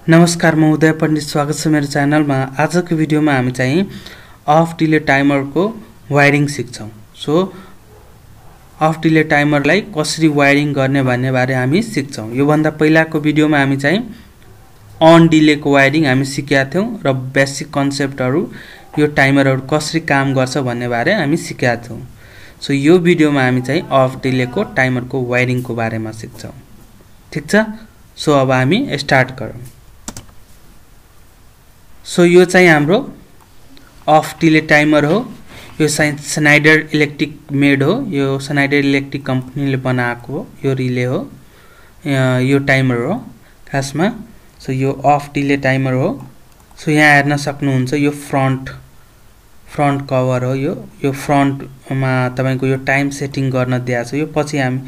नमस्कार, म उदय पण्डित। स्वागत छ मेरो च्यानलमा। आजको भिडियोमा हामी चाहिँ अफ डिले टाइमरको वायरिङ सिक्छौं। सो अफ डिले टाइमरलाई कसरी वायरिङ गर्ने भन्ने बारे हामी सिक्छौं। यो भन्दा पहिलाको भिडियोमा हामी चाहिँ अन डिलेको वायरिङ हामी सिकेका थियौं र बेसिक कन्सेप्टहरु यो टाइमरहरु कसरी काम गर्छ भन्ने बारे हामी सिकेका थियौं। सो यो भिडियोमा हामी चाहिँ अफ डिलेको टाइमरको वायरिङको बारेमा सिक्छौं। ठीक छ? सो अब हामी स्टार्ट गरौं। सो यो चाहिँ हाम्रो अफ डिले टाइमर हो। यो स्नाइडर इलेक्ट्रिक मेड हो। यो स्नाइडर इलेक्ट्रिक कम्पनीले बनाएको हो। यो रिले हो, यो टाइमर हो खासमा। सो यो अफ डिले टाइमर हो। सो यहाँ हेर्न सक्नुहुन्छ यो फ्रन्ट कभर हो। यो फ्रन्टमा तपाईको यो टाइम सेटिङ गर्न दिएको छ। यो पछि हामी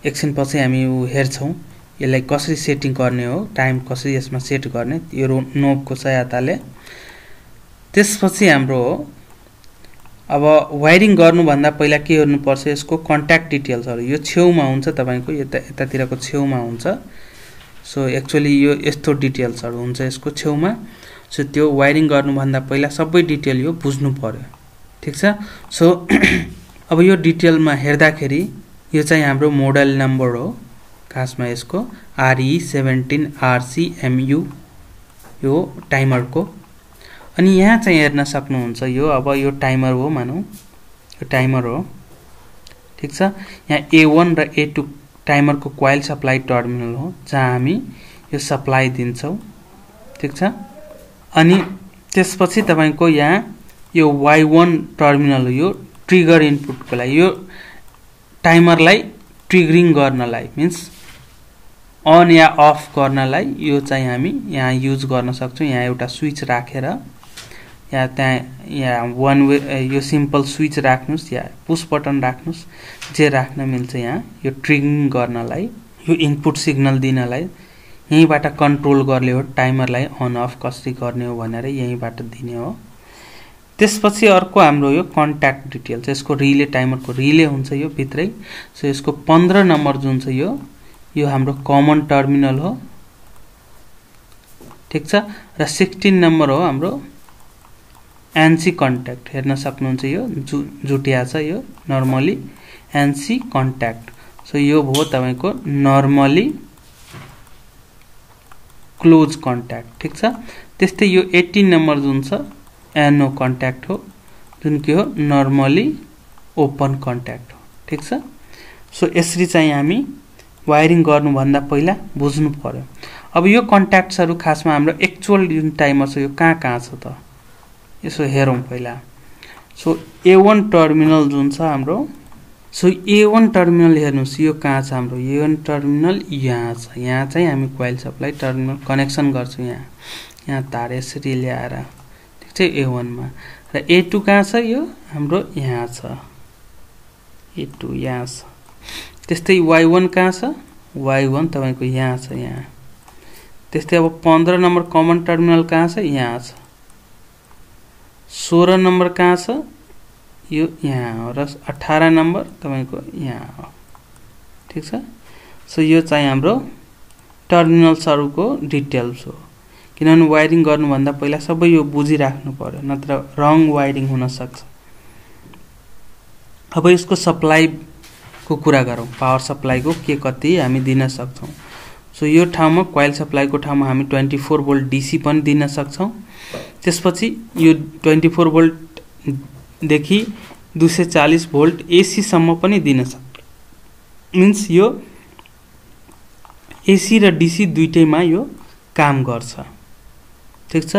एकछिन पछि हामी हेर्छौं यसलाई कसरी सेटिङ गर्ने हो, टाइम कसरी यसमा सेट गर्ने यो नोबको सहायताले। त्यसपछि हाम्रो हो अब वायरिङ गर्नु भन्दा पहिला के गर्नु पर्छ, यसको कन्ट्याक्ट डिटेल्सहरु यो छेउमा हुन्छ, तपाईको यतातिरको छेउमा हुन्छ। सो एक्चुअली यो यस्तो डिटेल्सहरु हुन्छ यसको छेउमा। सो त्यो वायरिङ गर्नु भन्दा पहिला सबै डिटेल यो बुझ्नु पर्यो। ठीक छ? सो अब यो डिटेलमा हेर्दाखेरि यो चाहिँ हाम्रो मोडल नम्बर हो खासमा यसको RE17RCMU यो टाइमरको। अनि यहाँ चाहिँ हेर्न सक्नुहुन्छ यो अब यो टाइमर हो, मानौ यो टाइमर हो। ठीक छ? यहाँ A1 र A2 टाइमरको कोइल सप्लाई टर्मिनल हो जहाँ हामी यो सप्लाई दिन्छौं। ठीक छ? अनि त्यसपछि तपाईको यहाँ यो Y1 टर्मिनल हो, यो ट्रिगर इनपुटको लागि, यो टाइमरलाई ट्रिगरिङ गर्नलाई मिन्स अन या अफ गर्नलाई यो चाहिँ हामी यहाँ युज गर्न सक्छौं। यहाँ एउटा स्विच राखेर या यहाँ वन वे यो सिम्पल स्विच राख्नुस् या पुश बटन राख्नुस्, जे राख्न मिल्छ। यहाँ यो ट्रिगरिङ गर्नलाई, यो इनपुट सिग्नल दिनलाई यहीबाट कन्ट्रोल गर्ने हो। टाइमरलाई अन अफ कसरी गर्ने हो भनेर यहीबाट दिने हो। त्यसपछि अर्को हाम्रो यो कन्ट्याक्ट डिटेल्स, यसको रिले टाइमरको रिले हुन्छ यो भित्रै। सो यसको 15 नम्बर जुन छ यो हाम्रो कमन टर्मिनल हो। ठीक छ? र 16 नम्बर हो हाम्रो एनसी कन्ट्याक्ट। हेर्न सक्नुहुन्छ यो जुटिया छ यो नर्मली एनसी कन्ट्याक्ट। सो यो भयो तपाईको नर्मली क्लोज कन्ट्याक्ट। ठीक छ? त्यस्तै यो 18 नम्बर जुन छ एनओ कन्ट्याक्ट हो, जुन के हो नर्मली ओपन कन्ट्याक्ट हो। ठीक छ? सो यसरी चाहिँ हामी वायरिङ गर्नु भन्दा पहिला बुझ्नु पर्यो। अब यो कन्ट्याक्ट्सहरु खासमा हाम्रो एक्चुअल जुन टाइमर छ यो कहाँ छ त यसो हेरौं पहिला। सो A1 टर्मिनल जुन छ हाम्रो, सो A1 टर्मिनल हेर्नुस् यो कहाँ छ हाम्रो A1 टर्मिनल यहाँ छ। यहाँ चाहिँ हामी कोइल सप्लाई टर्मिनल कनेक्सन गर्छौं। यहाँ तार यसरी ल्याएर, ठीक छ, A1 मा। र A2 कहाँ छ यो हाम्रो यहाँ छ, A2 यहाँ छ। त्यस्तै Y1 कहाँ छ, Y1 तपाईको यहाँ छ, यहाँ। त्यस्तै अब 15 नम्बर कमन टर्मिनल कहाँ छ, यहाँ छ। 16 नम्बर कहाँ छ, यो यहाँ हो। र 18 नम्बर तपाईको यहाँ हो। ठीक छ? सो यो चाहिँ हाम्रो टर्मिनल्सहरुको डिटेल्स हो। किनभने वायरिङ गर्नु भन्दा पहिला सबै यो बुझिराख्नु पर्यो, नत्र रङ वायरिङ हुन सक्छ। अब यसको सप्लाई को कुरा गरौं, पावर सप्लाई को के कति हामी दिन सक्छौं। सो यो ठाउँमा कोइल सप्लाई को ठाउँमा हामी 24 भोल्ट डीसी पनि दिन सक्छौं। त्यसपछि यो 24 भोल्ट देखि 240 भोल्ट एसी सम्म पनि दिन सक्छौं। मिन्स यो एसी र डीसी दुईटैमा यो काम गर्छ। ठीक छ?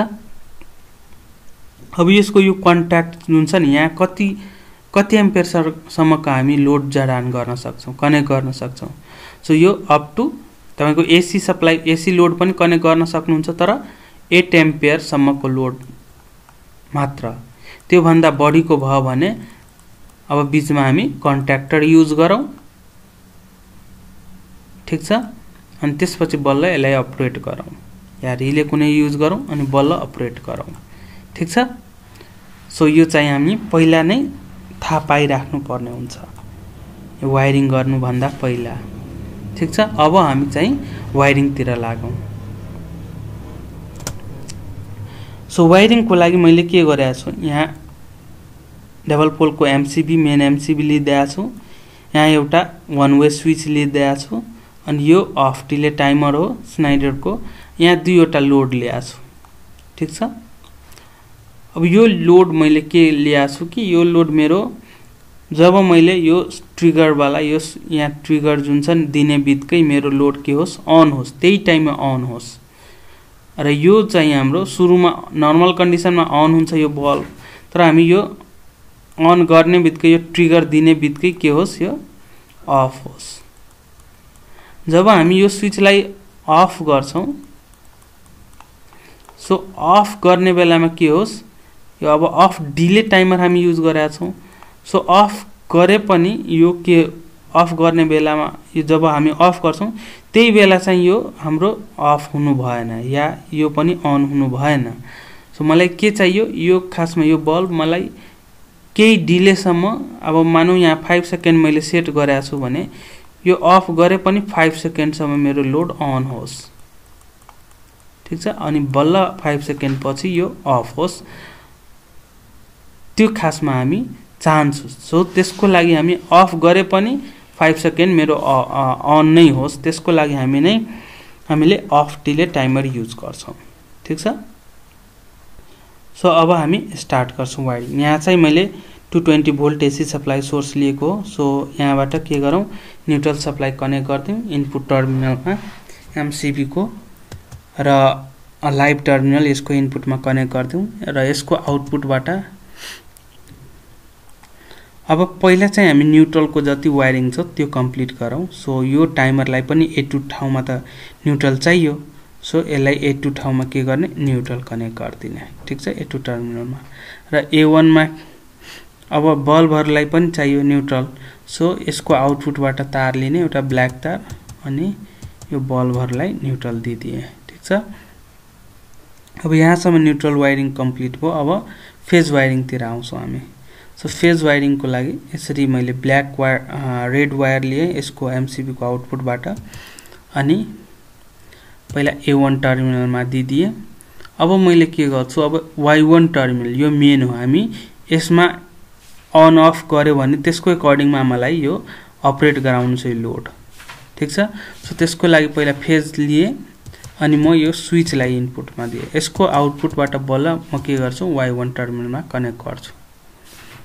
अब यसको यो कन्ट्याक्ट जुन छ नि, यहाँ कति एम्पियर सम्मको हामी लोड जडान गर्न सक्छौं, कनेक्ट गर्न सक्छौं। सो यो अप टु तपाईको एसी सप्लाई, एसी लोड पनि कनेक्ट गर्न सक्नुहुन्छ, तर 8 एम्पियर सम्मको लोड मात्र। त्यो भन्दा बढीको भयो भने अब बीचमा हामी कन्ट्याक्टर युज गरौं। ठीक छ? अनि त्यसपछि बल्ल यसलाई अपरेट गरौं, या रिले कुनै युज गरौं अनि बल्ल अपरेट गरौं। ठीक छ? सो यो चाहिँ हामी पहिला नै थाहा पाइराख्नु पर्ने हुन्छ यो वायरिङ गर्नु भन्दा पहिला। ठीक छ? अब हामी चाहिँ वायरिङ तिर लागौं। सो वायरिङको लागि मैले के गरेको छु, यहाँ डबल पोलको एमसीबी मेन एमसीबी लिइदिएको छु, यहाँ एउटा वन वे स्विच लिइदिएको छु, अनि यो अफ डिले टाइमर हो स्नाइडरको, यहाँ दुईवटा लोड ल्याएको छु। ठीक छ। अब यो लोड मैले के ल्याएको छु कि यो लोड मेरो जब मैले यो ट्रिगर वाला यो यहाँ ट्रिगर जुन छ दिने बित्तिकै मेरो लोड के होस् अन होस्, त्यही टाइममा अन होस्। र यो चाहिँ हाम्रो सुरुमा नर्मल कन्डिसनमा अन हुन्छ यो बल्ब, तर हामी यो अन गर्ने बित्तिकै यो ट्रिगर दिने बित्तिकै के होस् यो अफ होस्। जब हामी यो स्विचलाई अफ गर्छौं, सो अफ गर्ने बेलामा के होस् यो अब अफ डिले टाइमर हामी युज गरेका छौं। सो अफ गरे पनि यो के अफ गर्ने बेलामा यो जब हामी अफ गर्छौं त्यही बेला चाहिँ यो हाम्रो अफ हुनु भएन या यो पनि अन हुनु भएन। सो मलाई के चाहियो, यो खासमा यो बल्ब मलाई केही डिले सम्म, अब मानौ यहाँ 5 सेकेन्ड मैले सेट गरेको छु भने यो अफ गरे पनि 5 सेकेन्ड सम्म मेरो लोड अन होस्। ठीक छ। अनि बल्ल 5 सेकेन्ड पछि यो अफ होस्, त्यो खासमा हामी चाहन्छु। सो त्यसको लागि हामी अफ गरे पनि 5 सेकेन्ड मेरो अन नै होस्, त्यसको लागि हामीले अफ डिले टाइमर युज गर्छौं। ठीक छ। सो अब हामी स्टार्ट गर्छौं वायरिङ। यहाँ चाहिँ मैले 220 भोल्ट एसी सप्लाई सोर्स लिएको हो। सो यहाँबाट के गरौँ, न्यूट्रल सप्लाई कनेक्ट गर्दियौँ इनपुट टर्मिनलमा एमसीबी को, र लाइभ टर्मिनल यसको इनपुटमा कनेक्ट गर्दियौँ, र यसको आउटपुटबाट अब पहिला चाहिँ हामी न्यूट्रलको जति वायरिङ छ त्यो कम्प्लिट गरौँ। सो यो टाइमरलाई पनि A2 ठाउँमा त न्यूट्रल चाहियो, सो यसलाई A2 ठाउँमा के गर्ने न्यूट्रल कनेक्ट गरिदिने। ठीक छ, A2 टर्मिनलमा। र A1 मा अब बल्बहरुलाई पनि चाहियो न्यूट्रल, सो यसको आउटपुटबाट तार लिने एउटा ब्ल्याक तार, अनि यो बल्बहरुलाई न्यूट्रल दिदिए। ठीक छ। अब यहाँसम्म न्यूट्रल वायरिङ कम्प्लिट भयो। अब फेज वायरिङ तिर आउँछौं हामी। सो फेज वायरिङ को लागि यसरी मैले ब्ल्याक वायर रेड वायर लिए यसको एमसीबी को आउटपुटबाट, अनि पहिला A1 टर्मिनलमा दिदिए। अब मैले के गर्छु, अब Y1 टर्मिनल यो मेन हो, हामी यसमा अन अफ गर्यो भने त्यसको अकर्डिङमा मलाई यो अपरेट गराउनु छ यो लोड। ठीक छ। सो त्यसको लागि पहिला फेज लिए, अनि म यो स्विचलाई इनपुटमा दिए, यसको आउटपुटबाट बल्ल म के गर्छु Y1 टर्मिनलमा कनेक्ट गर्छु।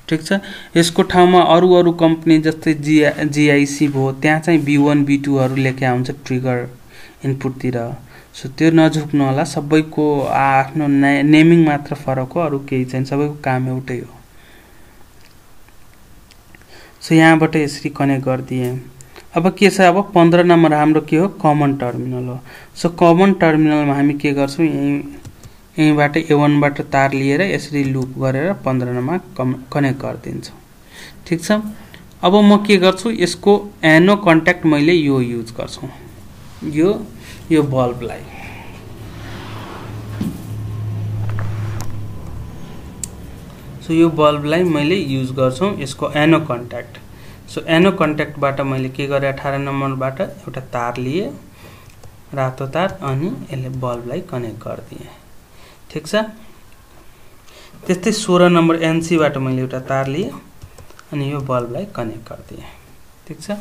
ठीक छ। यसको ठाउँमा अरु कम्पनी जस्तै GIC भयो, त्यहाँ चाहिँ B1 B2 हरु लेखे आउँछ ट्रिगर इनपुट तिर। सो त्यो नझुक्नु होला, सबैको आफ्नो नेमिङ मात्र फरक हो, अरु केही छैन, सबैको काम एउटै हो। सो यहाँबाट यसरी कनेक्ट गर्दिए। अब के छ, अब 15 नम्बर हाम्रो के हो कमन टर्मिनल हो। सो कमन टर्मिनलमा हामी के गर्छौं, यहीबाट A1 बाट तार लिएर यसरी लूप गरेर 15 नमा कनेक्ट गर्दिन्छौं। ठीक छ। अब म के गर्छु, यसको एनो कन्ट्याक्ट मैले यो युज गर्छु, यो बल्बलाई। सो यो बल्बलाई मैले युज गर्छु, यसको एनो कन्ट्याक्ट। सो एनो कन्ट्याक्टबाट मैले के गरे 18 नम्बरबाट एउटा तार लिए, रातो तार, अनि यसले बल्बलाई कनेक्ट गर्दिए। ठीक छ। त्यस्तै 16 नम्बर एनसी बाट मैले एउटा तार लिए, अनि यो बल्बलाई कनेक्ट गर्दिए। ठीक छ।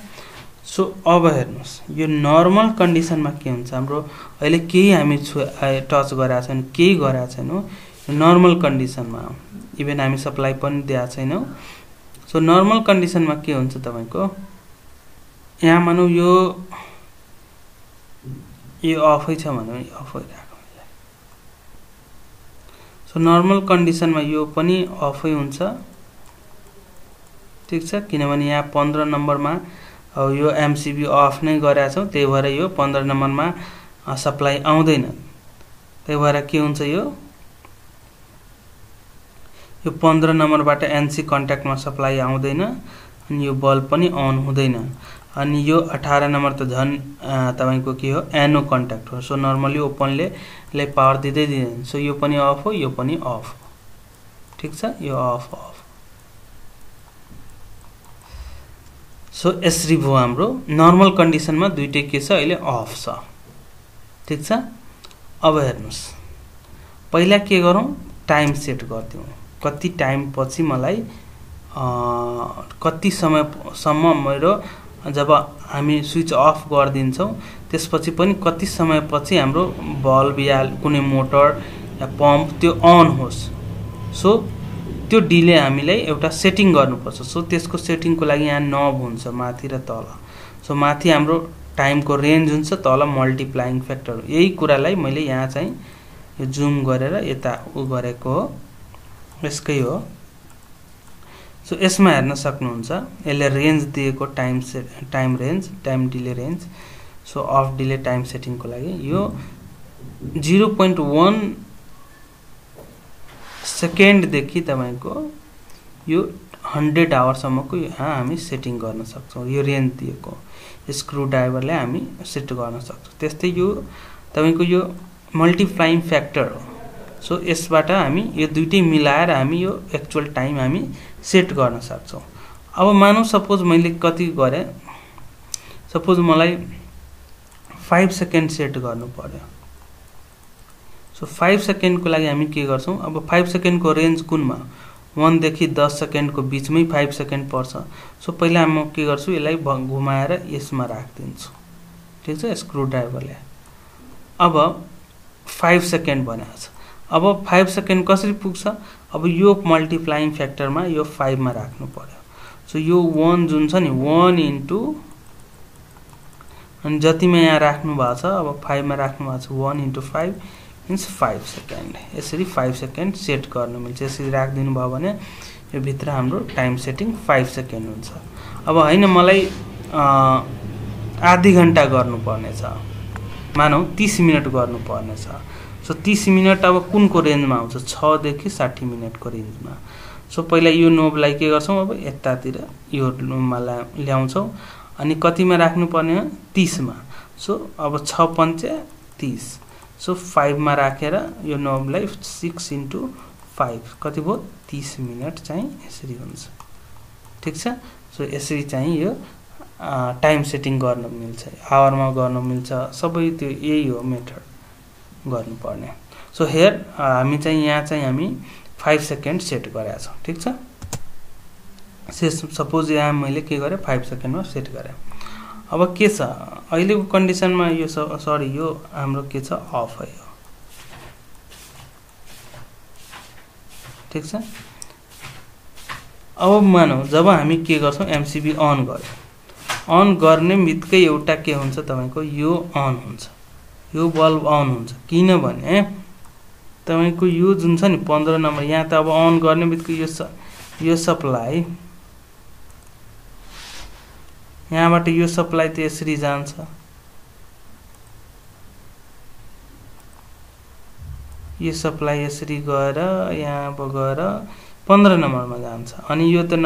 सो अब हेर्नुस्, यो नर्मल कन्डिसनमा के हुन्छ, हाम्रो अहिले केही हामी टच गरेका छैन, केही गरेका छैनौ, नर्मल कन्डिसनमा हो, इभन हामी सप्लाई पनि दिएको छैनौ। सो नर्मल कन्डिसनमा के हुन्छ तपाईको, यहाँ मानौ यो अफै छ भने अफ भइराको। सो नर्मल कन्डिसनमा यो पनि अफै हुन्छ। ठीक छ। किनभने यहाँ 15 नम्बरमा अब यो एमसीबी अफ नै गरेका छौं, त्यही भएर यो 15 नम्बरमा सप्लाई आउँदैन। त्यही भएर के हुन्छ, यो 15 नम्बरबाट एनसी कन्ट्याक्टमा सप्लाई आउँदैन, अनि यो बल्ब पनि अन हुँदैन। अनि यो 18 नम्बर त झन् तपाईको के हो एनो कन्ट्याक्ट हो। सो नर्मली ओपनले पावर दिँदै दिदैन। सो यो पनि अफ हो, यो पनि अफ हो। ठीक छ, यो अफ अफ। सो यसरी भयो हाम्रो नर्मल कन्डिसनमा दुईटै के छ अहिले अफ छ। ठीक छ। अब हेर्नुस्, पहिला के गरौँ टाइम सेट गर्दियौँ कति टाइम पछि मलाई कति समयसम्म मेरो जब हामी स्विच अफ गरिदिन्छौँ त्यसपछि पनि कति समयपछि हाम्रो बल्ब या कुनै मोटर या पम्प त्यो अन होस् सो त्यो डिले हामीलाई एउटा सेटिङ गर्नुपर्छ सो त्यसको सेटिङको लागि यहाँ नब हुन्छ माथि र तल सो माथि हाम्रो टाइमको रेन्ज हुन्छ तल मल्टिप्लाइङ फ्याक्टर यही कुरालाई मैले यहाँ चाहिँ यो जुम गरेर यता उ गरेको हो यसकै हो सो यसमा हेर्न सक्नुहुन्छ यसले रेन्ज दिएको time range time delay range so off delay time सेटिङको लागि यो 0.1 सेकेन्ड देखि तपाईको यो 100 आवरसम्मको यहाँ हामी सेटिङ गर्न सक्छौं यो रेन्ज दिएको स्क्रु ड्राइभरले हामी सेट गर्न सक्छौं त्यस्तै यो तपाईको यो मल्टिप्लाइङ फ्याक्टर हो सो यसबाट हामी यो दुईटै मिलाएर हामी यो एक्चुअल टाइम हामी सेट गर्न सक्छौं अब मानौ सपोज मैले कति गरे सपोज मलाई 5 सेकेन्ड सेट गर्नु पर्यो सो 5 सेकेन्ड को लागि हामी के गर्छौं अब 5 सेकेन्ड को रेन्ज कुनमा 1 देखि 10 सेकेन्ड को बीचमै 5 सेकेन्ड पर्छ सो पहिला म के गर्छु यसलाई घुमाएर यसमा राख्दिन्छु ठीक छ स्क्रु ड्राइभरले अब 5 सेकेन्ड भनेको छ अब 5 सेकेन्ड कसरी पुग्छ अब यो मल्टिप्लाइङ फ्याक्टरमा यो 5 मा राख्नु पर्यो सो यो 1 जुन छ नि 1 इन्टु अनि जतिमा यहाँ राख्नु भएको छ अब 5 मा राख्नु भएको छ 1 इन्टु 5 मीन्स 5 सेकेन्ड यसरी 5 सेकेन्ड सेट गर्न मिल्छ यसरी राख्दिनु भयो भने यो भित्र हाम्रो टाइम सेटिङ 5 सेकेन्ड हुन्छ अब हैन मलाई आधी घण्टा गर्नु पर्ने छ मानौ 30 मिनेट गर्नु पर्ने छ सो 30 मिनेट अब कुनको रेन्जमा आउँछ 6 देखि 60 मिनेटको रेन्जमा सो पहिला यो नोबलाई के गर्छौं अब यतातिर यो नोबमा ल्याउँछौं अनि कतिमा राख्नु पर्ने 30 मा सो अब 6 पंचे 30 सो 5 मा राखेर यो नोबलाई 6 इन्टु 5 कति भयो 30 मिनेट चाहिँ यसरी हुन्छ ठीक छ सो यसरी चाहिँ यो टाइम सेटिङ गर्न मिल्छ आवरमा गर्न मिल्छ सबै त्यो यही हो मेथड गर्नु पर्ने सो हियर हामी चाहिँ यहाँ चाहिँ हामी 5 सेकेन्ड सेट गरेका छौं ठीक छ सपोज यहाँ मैले के गरे 5 सेकेन्डमा सेट गरे अब के छ अहिलेको कन्डिसनमा यो सरी यो हाम्रो के छ अफ है यो ठीक छ अब मानौ जब हामी के गर्छौं एमसीबी अन गर्छौं अन गर्ने बित्तिकै एउटा के हुन्छ तपाईको यो अन हुन्छ यो बल्ब अन हुन्छ किनभने तपाईको यो जुन छ नि 15 नम्बर यहाँ त अब अन गर्ने बित्तिकै यो सप्लाई यहाँबाट यो सप्लाई त यसरी जान्छ यो सप्लाई यसरी गएर यहाँ बगेर 15 नम्बरमा जान्छ अनि यो त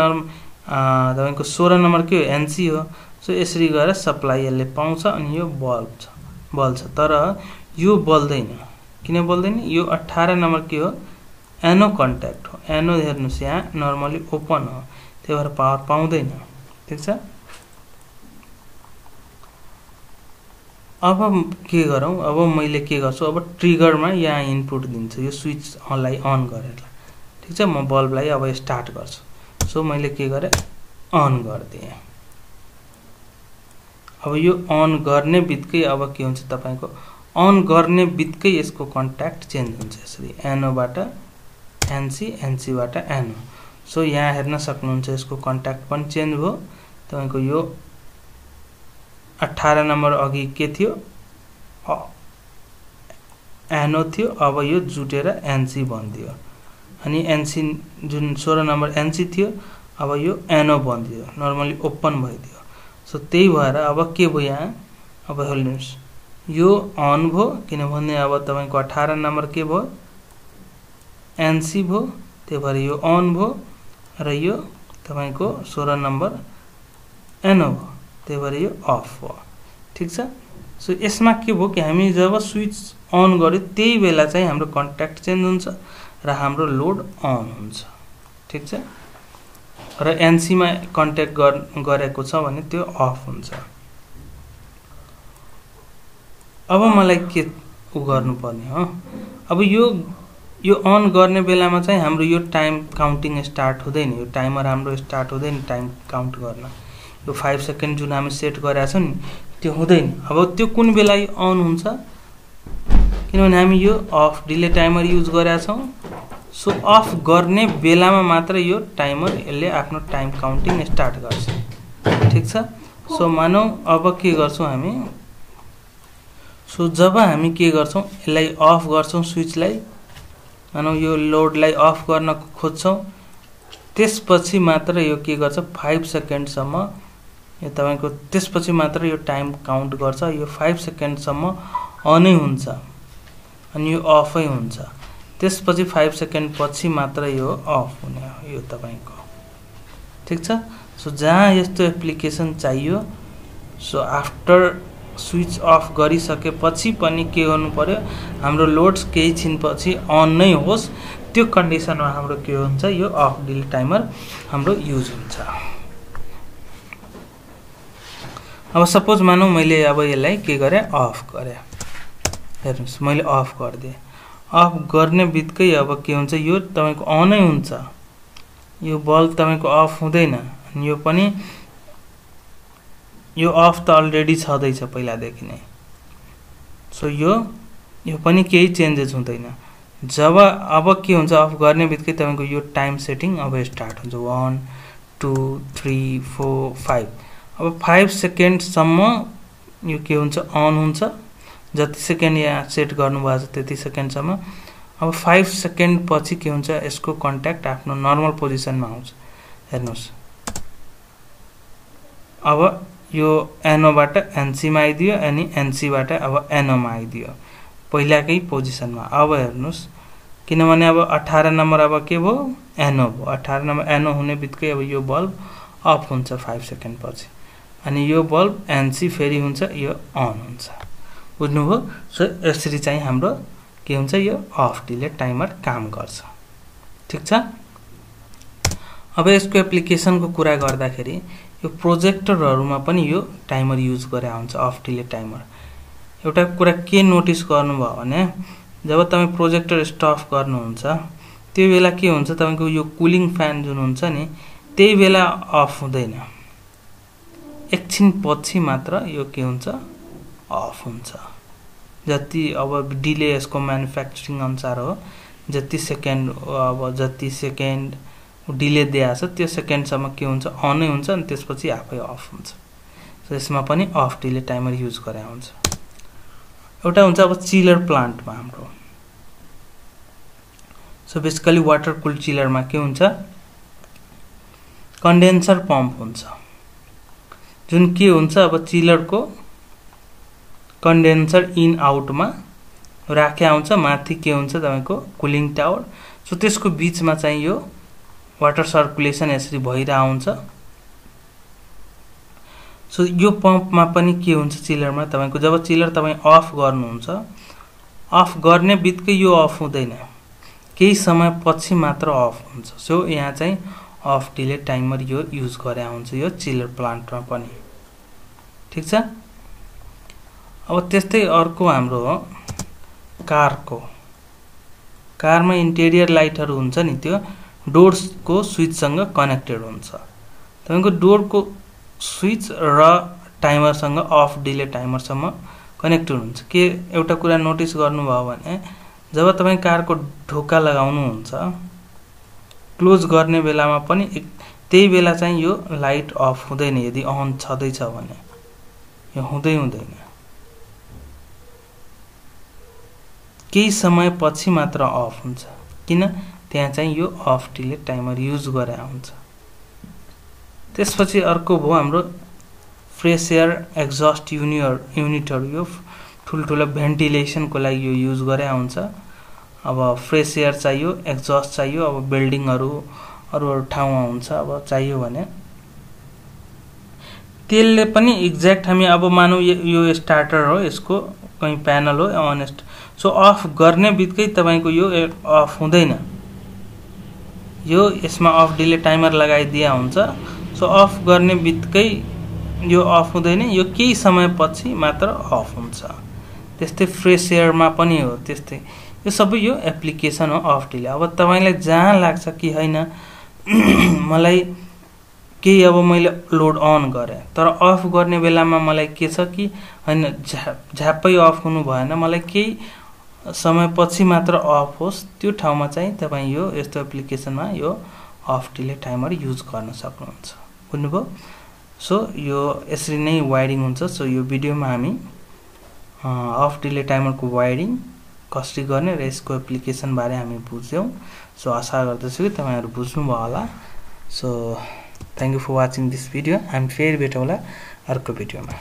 तपाईको 16 नम्बर के हो एनसी हो सो यसरी गएर सप्लाई यसले पाउँछ अनि यो बल्ब छ तर यो बल्दैन किन बल्दैन यो 18 नम्बर के हो एनो कन्ट्याक्ट हो एनो हेर्नुस् यहाँ नर्मली ओपन हो त्यही भएर पावर पाउँदैन ठीक छ अब के गरौँ अब मैले के गर्छु अब ट्रिगरमा यहाँ इनपुट दिन्छु यो स्विच अनलाई अन गरेर ठीक छ म बल्बलाई अब स्टार्ट गर्छु सो मैले के गरे अन गर्दिए अब यो अन गर्ने बित्तिकै अब के हुन्छ तपाईको अन गर्ने बित्तिकै यसको कन्ट्याक्ट चेन्ज हुन्छ यसरी एनोबाट एनसी एनसी बाट एनो सो यहाँ हेर्न सक्नुहुन्छ यसको कन्ट्याक्ट पनि चेन्ज भयो तपाईको यो 18 नम्बर अघि के थियो एनो थियो अब यो जुटेर एनसी बन्दियो अनि एनसी जुन 16 नम्बर एनसी थियो अब यो एनो बन्दियो नर्मली ओपन भइदियो सो त्यही भएर अब के भयो यहाँ अब हेर्नुस् यो अन भयो किनभने अब तपाईको 18 नम्बर के भयो एनसी भयो त्यही भएर यो अन भयो र यो तपाईको 16 नम्बर एनो भयो त्यही भएर यो अफ भयो ठीक छ सो यसमा के भयो कि हामी जब स्विच अन गर्यो त्यही बेला चाहिँ हाम्रो कन्ट्याक्ट चेन्ज हुन्छ र हाम्रो लोड अन हुन्छ ठीक छ र एनसी मा कन्ट्याक्ट गरेको छ भने त्यो अफ हुन्छ अब मलाई के गर्नु पर्ने हो अब यो यो अन गर्ने बेलामा चाहिँ हाम्रो यो टाइम काउन्टिङ स्टार्ट हुँदैन, यो टाइमर हाम्रो स्टार्ट हुँदैन टाइम काउन्ट गर्न। यो 5 सेकेन्ड जुन हामी सेट गरेका छौँ नि त्यो हुँदैन। अब त्यो कुन बेला अन हुन्छ, किनभने हामी यो अफ डिले टाइमर युज गरेका छौँ। सो अफ गर्ने बेलामा मात्र यो टाइमर यसले आफ्नो टाइम काउन्टिङ स्टार्ट गर्छ। ठिक छ। सो मानौ अब के गर्छौँ हामी, सो जब हामी के गर्छौँ यसलाई अफ गर्छौँ स्विचलाई, मानौ यो लोडलाई अफ गर्न खोज्छौँ, त्यसपछि मात्र यो के गर्छ 5 सेकेन्डसम्म यो तपाईको त्यसपछि मात्र यो टाइम काउन्ट गर्छ। यो 5 सेकेन्डसम्म अनै हुन्छ अनि यो अफै हुन्छ। त्यसपछि 5 सेकेन्ड पछि मात्र यो अफ हुने हो यो तपाईको। ठीक छ। सो जहाँ यस्तो एप्लिकेसन चाहियो, सो आफ्टर स्विच अफ गरिसकेपछि पनि के गर्नु पर्यो, हाम्रो लोड्स केही छिनपछि अन नै होस्, त्यो कन्डिसनमा हाम्रो के हुन्छ, यो अफ डिले टाइमर हाम्रो युज हुन्छ। अब सपोज मानौ मैले अब यसलाई के गरे अफ गरे, हेर्नुस् मैले अफ गरिदिएँ। अफ गर्ने बित्तिकै अब के हुन्छ, यो तपाईको अनै हुन्छ, यो बल्ब तपाईको अफ हुँदैन। अनि यो पनि यो अफ त अलरेडी छँदैछ पहिलादेखि नै। सो यो पनि केही चेन्जेस हुँदैन। जब अब के हुन्छ, अफ गर्ने बित्तिकै तपाईको यो टाइम सेटिङ अब स्टार्ट हुन्छ 1 2 3 4 5। अब 5 सेकेन्डसम्म यो के हुन्छ अन हुन्छ, जति सेकेन्ड यहाँ सेट गर्नुभएको छ त्यति सेकेन्डसम्म। अब 5 सेकेन्ड पछि के हुन्छ, यसको कन्ट्याक्ट आफ्नो नर्मल पोजिसनमा आउँछ। हेर्नुस् अब यो एनोबाट एनसीमा आइदियो अनि एनसीबाट अब एनोमा आइदियो पहिलाकै पोजिसनमा। अब हेर्नुस्, किनभने अब 18 नम्बर अब के भयो, एनो भयो। 18 नम्बर एनो हुने बित्तिकै अब यो बल्ब अफ हुन्छ 5 सेकेन्ड पछि, अनि यो बल्ब एनसी फेरि हुन्छ, यो अन हुन्छ। बुझ्नुभयो। सो यसरी चाहिँ हाम्रो के हुन्छ, यो अफ डिले टाइमर काम गर्छ। ठीक छ। अब यसको एप्लिकेसनको कुरा गर्दाखेरि यो प्रोजेक्टरहरुमा पनि यो टाइमर युज गरे हुन्छ, अफ डिले टाइमर। एउटा कुरा के नोटिस गर्नुभयो भने, जब तपाई प्रोजेक्टर स्टफ गर्नुहुन्छ त्यो बेला के हुन्छ, तपाईको यो कुलिङ फ्यान जुन हुन्छ नि त्यही बेला अफ हुँदैन, एकछिन पछि मात्र यो के हुन्छ अफ हुन्छ। जति अब डिले यसको म्यानुफ्याक्चरिङ अनुसार हो, जति सेकेन्ड डिले दिएको छ त्यो सेकेन्डसम्म के हुन्छ अनै हुन्छ, अनि त्यसपछि आफै अफ हुन्छ। सो यसमा पनि अफ डिले टाइमर युज गरे हुन्छ। एउटा हुन्छ अब चिलर प्लान्टमा हाम्रो, सो बेसिकली वाटर कुल चिलरमा के हुन्छ, कन्डेन्सर पम्प हुन्छ जुन के हुन्छ, अब चिलरको कन्डेन्सर इन आउटमा राख्या हुन्छ। माथि के हुन्छ तपाईको कुलिङ टावर, सो त्यसको बीचमा चाहिँ यो वाटर सर्कुलेसन यसरी भइरा हुन्छ। सो यो पम्पमा पनि के हुन्छ, चिलरमा तपाईको जब चिलर तपाई अफ गर्नुहुन्छ, अफ गर्ने बित्तिकै यो अफ हुँदैन, केही समय पछि मात्र अफ हुन्छ। सो यहाँ चाहिँ अफ डिले टाइमर यो युज गरे हुन्छ यो चिलर प्लान्टमा पनि। ठीक छ। अब त्यस्तै अर्को हाम्रो हो कारमा इन्टेरियर लाइटहरु हुन्छ नि, त्यो डोर्सको स्विचसँग कनेक्टेड हुन्छ। तपाईको डोरको स्विच र टाइमरसँग अफ डिले टाइमरसम्म कनेक्टेड हुन्छ। के एउटा कुरा नोटिस गर्नुभयो भने, जब तपाई कारको ढोका लगाउनुहुन्छ क्लोज गर्ने बेलामा पनि त्यही बेला चाहिँ यो लाइट अफ हुँदैन, यदि अन छँदैछ भने यो हुँदैन, केही समय पछि मात्र अफ हुन्छ। किन, त्यहाँ चाहिँ यो अफ डिले टाइमर युज गरे हुन्छ। त्यसपछि अर्को भयो हाम्रो फ्रेश एयर एक्जस्ट युनिटहरु, यो ठुलठुलो भेन्टिलेसनको लागि यो युज गरे हुन्छ। अब फ्रेश एयर चाहियो, एक्जस्ट चाहियो, अब बिल्डिङहरु अरु ठाउँमा हुन्छ, अब चाहियो भने त्यसले पनि एक्ज्याक्ट हामी अब मानौ यो स्टार्टर हो, यसको कहीं प्यानल हो अनेस्ट, सो अफ गर्ने बित्तिकै तपाईको यो अफ हुँदैन, यो यसमा अफ डिले टाइमर लगाइदिया हुन्छ। सो अफ गर्ने बित्तिकै यो अफ हुँदैन, यो केही समय पछि मात्र अफ हुन्छ। त्यस्तै फ्रेश एयरमा पनि हो, त्यस्तै यो सबै यो एप्लिकेसन हो अफ डिले। अब तपाईलाई जहाँ लाग्छ कि हैन मलाई केही अब मैले लोड अन गरेँ तर अफ गर्ने बेलामा मलाई के छ कि हैन झ्याप्पै अफ हुनु भएन, मलाई केही समयपछि मात्र अफ होस्, त्यो ठाउँमा चाहिँ तपाई यो यस्तो एप्लिकेसनमा यो अफ डिले टाइमर युज गर्न सक्नुहुन्छ। बुझ्नुभयो? सो यो यसरी नै वायरिङ हुन्छ। सो यो भिडियोमा हामी अफ डिले टाइमरको वायरिङ कसरी गर्ने र यसको एप्लिकेसन बारे हामी बुझ्यौं। सो आशा गर्दछु कि तपाईहरु बुझ्नुभयो होला। So thank you for watching this video. हामी फेरि भेटौँला अर्को भिडियोमा।